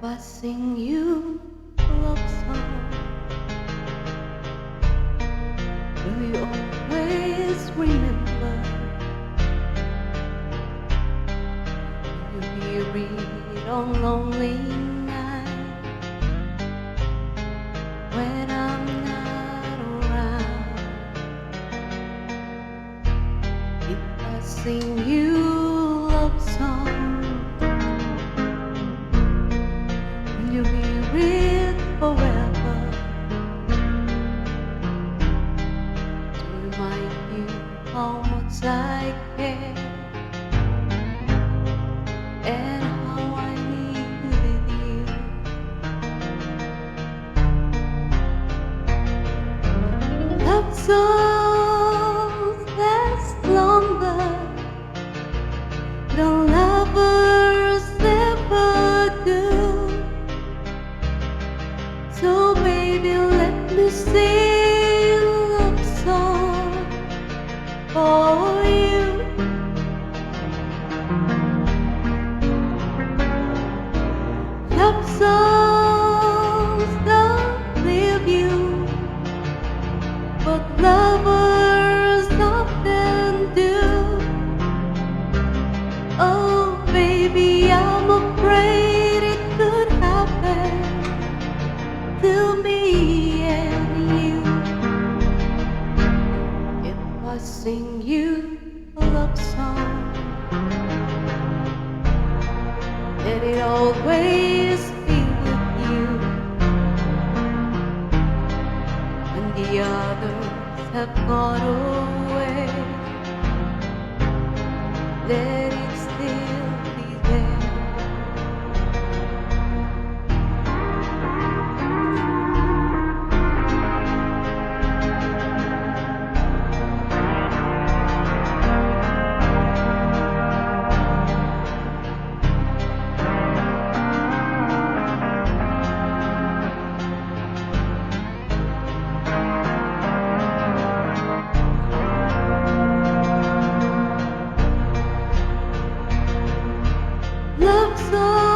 I sing you a love song, will you always remember? Will you hear it on lonely nights when I'm not around? If I sing you a love song, will you hear it forever to remind you how much I care and how I needed you? Love songs last longer than lovers ever do. So baby, let me sing a love song for you. Love songs don't leave you, but lovers often do. Oh baby, I'm afraid it could happen to me and you. If I sing you a love song, let it always be with you. When the others have gone away, let it still be there. Love song